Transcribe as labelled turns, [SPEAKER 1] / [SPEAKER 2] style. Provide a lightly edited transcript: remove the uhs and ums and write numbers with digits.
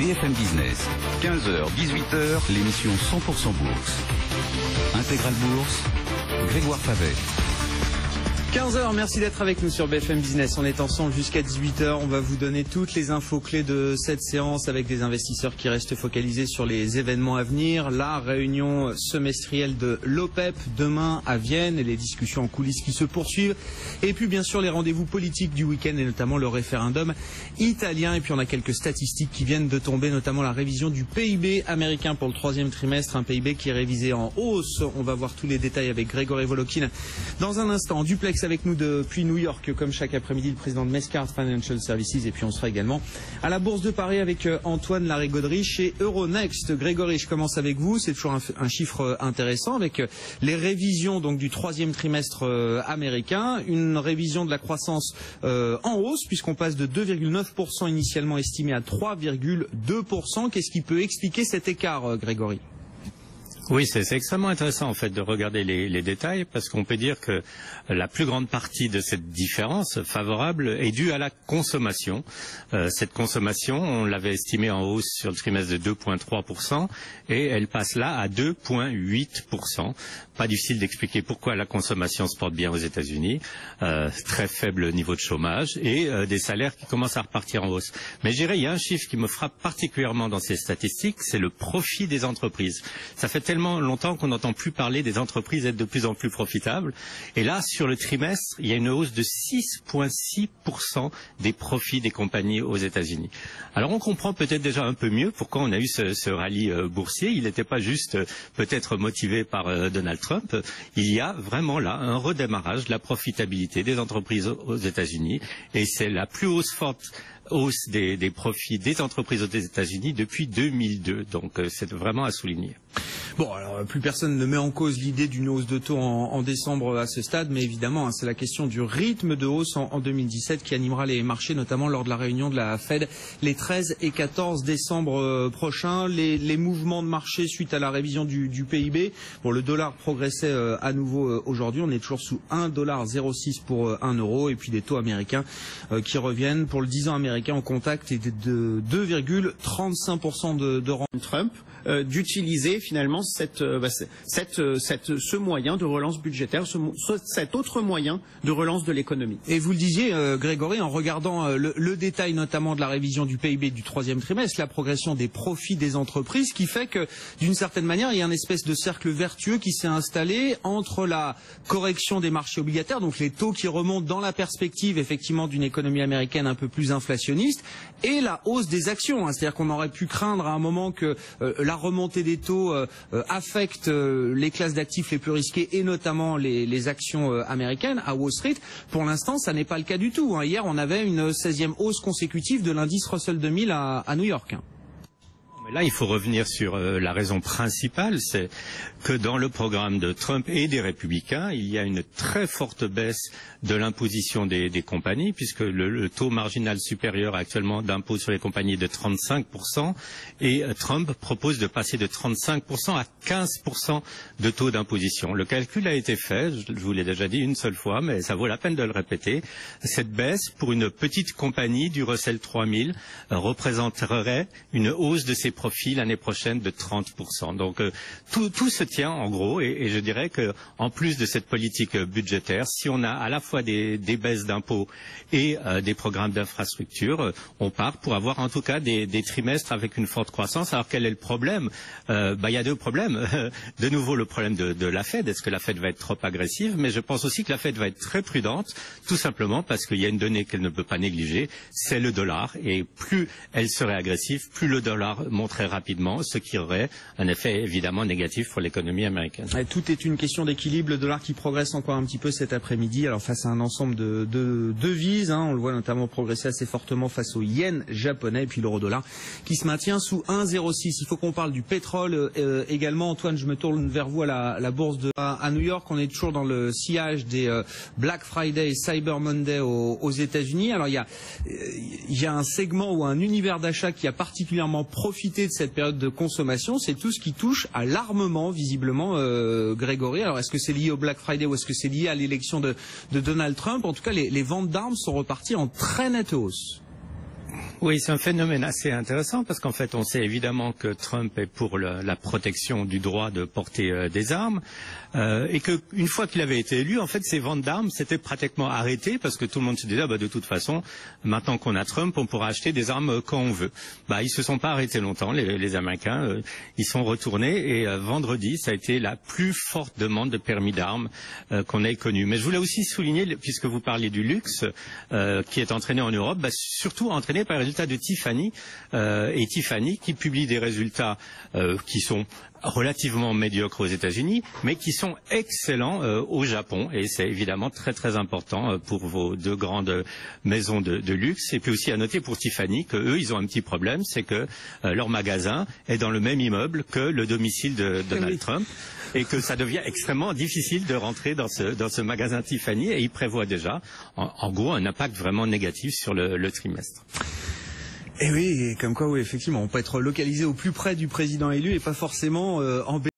[SPEAKER 1] BFM Business. 15h, 18h, l'émission 100% Bourse. Intégrale Bourse, Grégoire Favet.
[SPEAKER 2] 15h, merci d'être avec nous sur BFM Business. On est ensemble jusqu'à 18h. On va vous donner toutes les infos clés de cette séance avec des investisseurs qui restent focalisés sur les événements à venir. La réunion semestrielle de l'OPEP demain à Vienne et les discussions en coulisses qui se poursuivent. Et puis bien sûr les rendez-vous politiques du week-end et notamment le référendum italien. Et puis on a quelques statistiques qui viennent de tomber, notamment la révision du PIB américain pour le troisième trimestre. Un PIB qui est révisé en hausse. On va voir tous les détails avec Grégory Volokin dans un instant. En duplex avec nous depuis New York, comme chaque après-midi, le président de Mescart Financial Services. Et puis on sera également à la Bourse de Paris avec Antoine Larigauderie chez Euronext. Grégory, je commence avec vous. C'est toujours un chiffre intéressant avec les révisions donc du troisième trimestre américain. Une révision de la croissance en hausse puisqu'on passe de 2,9% initialement estimé à 3,2%. Qu'est-ce qui peut expliquer cet écart, Grégory ?
[SPEAKER 3] Oui, c'est extrêmement intéressant en fait de regarder les détails parce qu'on peut dire que la plus grande partie de cette différence favorable est due à la consommation. Cette consommation, on l'avait estimée en hausse sur le trimestre de 2,3% et elle passe là à 2,8%. Pas difficile d'expliquer pourquoi la consommation se porte bien aux États-Unis, très faible niveau de chômage et des salaires qui commencent à repartir en hausse. Mais je dirais, il y a un chiffre qui me frappe particulièrement dans ces statistiques, c'est le profit des entreprises. Ça fait tellement longtemps qu'on n'entend plus parler des entreprises être de plus en plus profitables. Et là, sur le trimestre, il y a une hausse de 6,6% des profits des compagnies aux États-Unis. Alors on comprend peut-être déjà un peu mieux pourquoi on a eu ce rallye boursier. Il n'était pas juste peut-être motivé par Donald Trump. Il y a vraiment là un redémarrage de la profitabilité des entreprises aux États-Unis. Et c'est la plus forte hausse des profits des entreprises aux États-Unis depuis 2002. Donc c'est vraiment à souligner.
[SPEAKER 2] Bon, alors plus personne ne met en cause l'idée d'une hausse de taux en décembre à ce stade, mais évidemment, c'est la question du rythme de hausse en 2017 qui animera les marchés, notamment lors de la réunion de la Fed les 13 et 14 décembre prochains. Les mouvements de marché suite à la révision du PIB. Bon, le dollar progressait à nouveau aujourd'hui. On est toujours sous 1,06 $ pour 1 euro. Et puis des taux américains qui reviennent pour le 10 ans américain en contact et de 2,35% de rente.
[SPEAKER 4] Trump d'utiliser finalement ce moyen de relance budgétaire, cet autre moyen de relance de l'économie.
[SPEAKER 2] Et vous le disiez, Grégory, en regardant le détail notamment de la révision du PIB du troisième trimestre, la progression des profits des entreprises, qui fait que d'une certaine manière, il y a une espèce de cercle vertueux qui s'est installé entre la correction des marchés obligataires, donc les taux qui remontent dans la perspective effectivement d'une économie américaine un peu plus inflationniste, et la hausse des actions. C'est-à-dire qu'on aurait pu craindre à un moment que la remontée des taux affecte les classes d'actifs les plus risquées et notamment les actions américaines à Wall Street. Pour l'instant, ça n'est pas le cas du tout. Hier, on avait une 16e hausse consécutive de l'indice Russell 2000 à New York.
[SPEAKER 3] Mais là, il faut revenir sur la raison principale, c'est que dans le programme de Trump et des Républicains, il y a une très forte baisse de l'imposition des compagnies, puisque le taux marginal supérieur actuellement d'impôt sur les compagnies est de 35%, et Trump propose de passer de 35% à 15% de taux d'imposition. Le calcul a été fait, je vous l'ai déjà dit une seule fois, mais ça vaut la peine de le répéter. Cette baisse, pour une petite compagnie du Russell 3000, représenterait une hausse de ses profits l'année prochaine de 30%. Donc tout se tient en gros, et je dirais que en plus de cette politique budgétaire, si on a à la fois des baisses d'impôts et des programmes d'infrastructure, on part pour avoir en tout cas des trimestres avec une forte croissance. Alors quel est le problème? Il y a deux problèmes. De nouveau le problème de la Fed. Est-ce que la Fed va être trop agressive? Mais je pense aussi que la Fed va être très prudente, tout simplement parce qu'il y a une donnée qu'elle ne peut pas négliger, c'est le dollar. Et plus elle serait agressive, plus le dollar monterait rapidement, ce qui aurait un effet évidemment négatif pour l'économie américaine.
[SPEAKER 2] Tout est une question d'équilibre. Le dollar qui progresse encore un petit peu cet après-midi, alors face à un ensemble de devises, on le voit notamment progresser assez fortement face au yen japonais, et puis l'euro-dollar qui se maintient sous 1,06. Il faut qu'on parle du pétrole également. Antoine, je me tourne vers vous à la bourse à New York. On est toujours dans le sillage des Black Friday et Cyber Monday aux États-Unis. Alors il y a un segment ou un univers d'achat qui a particulièrement profité de cette période de consommation, c'est tout ce qui touche à l'armement, visiblement, Grégory. Alors est-ce que c'est lié au Black Friday ou est-ce que c'est lié à l'élection de Donald Trump? En tout cas, les ventes d'armes sont reparties en très nette hausse.
[SPEAKER 3] Oui, c'est un phénomène assez intéressant parce qu'en fait, on sait évidemment que Trump est pour la protection du droit de porter des armes et qu'une fois qu'il avait été élu, en fait, ces ventes d'armes s'étaient pratiquement arrêtées parce que tout le monde se disait, de toute façon, maintenant qu'on a Trump, on pourra acheter des armes quand on veut. Ils se sont pas arrêtés longtemps, les Américains. Ils sont retournés et vendredi, ça a été la plus forte demande de permis d'armes qu'on ait connue. Mais je voulais aussi souligner, puisque vous parliez du luxe qui est entraîné en Europe, surtout entraîné par les résultats de Tiffany et Tiffany qui publie des résultats qui sont relativement médiocres aux États-Unis, mais qui sont excellents au Japon. Et c'est évidemment très très important pour vos deux grandes maisons de luxe. Et puis aussi à noter pour Tiffany que eux, ils ont un petit problème, c'est que leur magasin est dans le même immeuble que le domicile de Donald Trump. Et que ça devient extrêmement difficile de rentrer dans ce magasin Tiffany. Et ils prévoient déjà, en gros, un impact vraiment négatif sur le trimestre.
[SPEAKER 2] Et oui, comme quoi, oui, effectivement, on peut être localisé au plus près du président élu et pas forcément embêté.